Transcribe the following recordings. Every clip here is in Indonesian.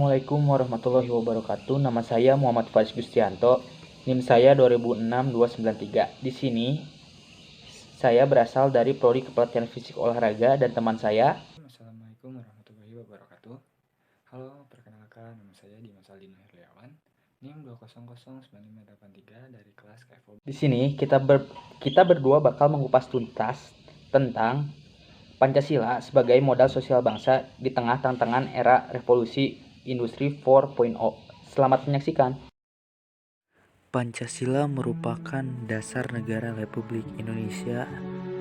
Assalamualaikum warahmatullahi wabarakatuh. Nama saya Muhammad Faris Gustianto. NIM saya 206293. Di sini saya berasal dari Prodi Kepelatihan Fisik Olahraga dan teman saya. Assalamualaikum warahmatullahi wabarakatuh. Halo, perkenalkan nama saya Dimas Aldino Herliawan, NIM 2009583 dari kelas KFOB. Di sini kita berdua bakal mengupas tuntas tentang Pancasila sebagai modal sosial bangsa di tengah tantangan era revolusi industri 4.0. Selamat menyaksikan. Pancasila merupakan dasar negara Republik Indonesia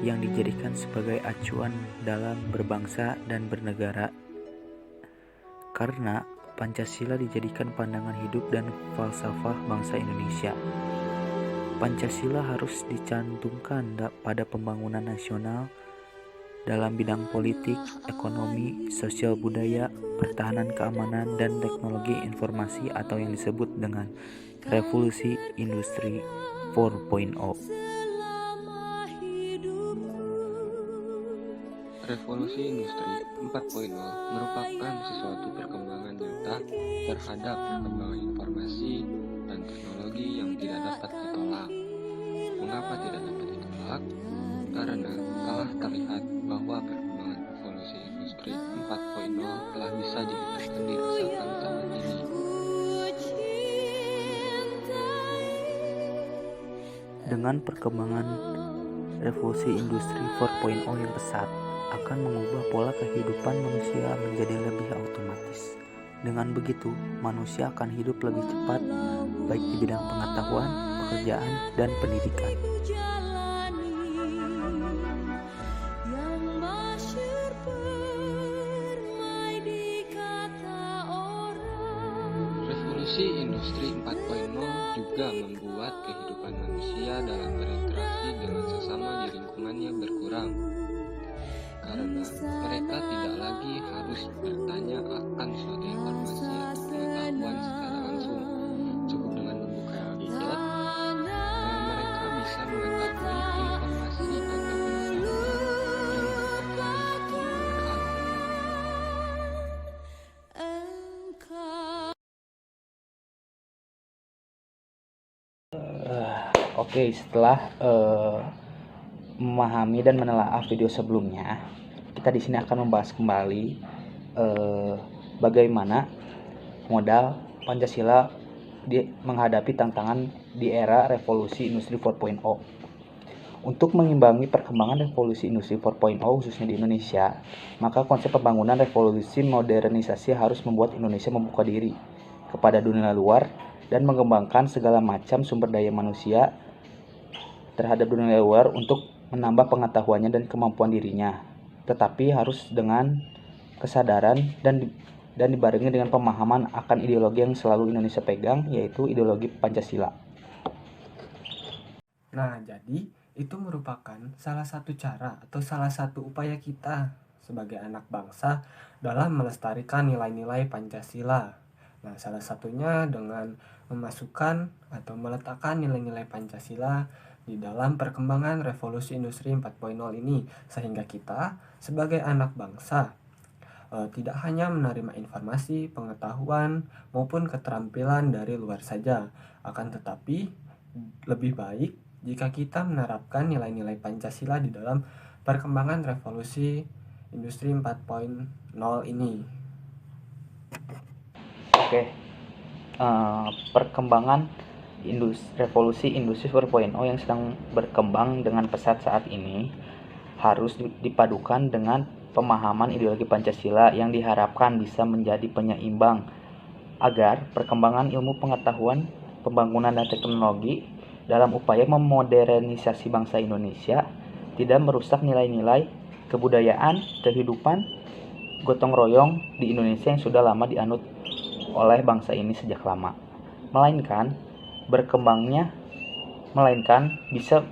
yang dijadikan sebagai acuan dalam berbangsa dan bernegara. Karena Pancasila dijadikan pandangan hidup dan falsafah bangsa Indonesia. Pancasila harus dicantumkan pada pembangunan nasional dalam bidang politik, ekonomi, sosial budaya, pertahanan keamanan, dan teknologi informasi atau yang disebut dengan Revolusi Industri 4.0. Revolusi Industri 4.0 merupakan sesuatu perkembangan nyata terhadap perkembangan informasi dan teknologi yang tidak dapat ditolak. Mengapa tidak dapat ditolak? Karena telah terlihat bahwa perkembangan revolusi industri 4.0 telah bisa dilihat dan dirasakan saat ini. Dengan perkembangan revolusi industri 4.0 yang pesat akan mengubah pola kehidupan manusia menjadi lebih otomatis. Dengan begitu, manusia akan hidup lebih cepat, baik di bidang pengetahuan, pekerjaan, dan pendidikan. Revolusi Industri 4.0 juga membuat kehidupan manusia dalam berinteraksi dengan sesama di lingkungannya berkurang. Karena mereka tidak lagi harus bertanya akan suatu informasi atau pengetahuan secara langsung. Cukup dengan membuka gadget, mereka bisa mengetahui informasi atau pengetahuan yang mereka inginkan. Oke, setelah memahami dan menelaah video sebelumnya, kita di sini akan membahas kembali bagaimana modal Pancasila menghadapi tantangan di era revolusi industri 4.0. Untuk mengimbangi perkembangan revolusi industri 4.0 khususnya di Indonesia, maka konsep pembangunan revolusi modernisasi harus membuat Indonesia membuka diri kepada dunia luar dan mengembangkan segala macam sumber daya manusia terhadap dunia luar untuk menambah pengetahuannya dan kemampuan dirinya, tetapi harus dengan kesadaran dan dibarengi dengan pemahaman akan ideologi yang selalu Indonesia pegang, yaitu ideologi Pancasila. Nah, jadi itu merupakan salah satu cara atau salah satu upaya kita sebagai anak bangsa dalam melestarikan nilai-nilai Pancasila. Nah, salah satunya dengan memasukkan atau meletakkan nilai-nilai Pancasila di dalam perkembangan revolusi industri 4.0 ini, sehingga kita sebagai anak bangsa tidak hanya menerima informasi, pengetahuan, maupun keterampilan dari luar saja, akan tetapi lebih baik jika kita menerapkan nilai-nilai Pancasila di dalam perkembangan revolusi industri 4.0 ini. Oke, perkembangan revolusi industri 4.0 yang sedang berkembang dengan pesat saat ini harus dipadukan dengan pemahaman ideologi Pancasila yang diharapkan bisa menjadi penyeimbang agar perkembangan ilmu pengetahuan, pembangunan dan teknologi dalam upaya memodernisasi bangsa Indonesia tidak merusak nilai-nilai kebudayaan, kehidupan, gotong royong di Indonesia yang sudah lama dianut oleh bangsa ini sejak lama, melainkan bisa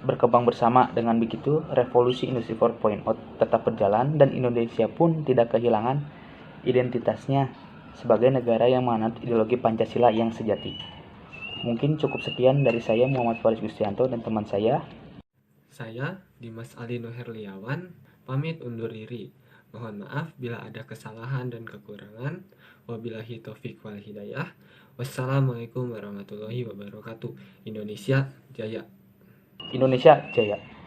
berkembang bersama. Dengan begitu, revolusi industri 4.0 tetap berjalan dan Indonesia pun tidak kehilangan identitasnya sebagai negara yang menganut ideologi Pancasila yang sejati. Mungkin cukup sekian dari saya, Muhammad Faris Gustianto, dan teman saya. Saya, Dimas Aldino Herliawan, pamit undur diri. Mohon maaf bila ada kesalahan dan kekurangan. Wabillahi taufiq wal hidayah. Wassalamualaikum warahmatullahi wabarakatuh. Indonesia Jaya. Indonesia Jaya.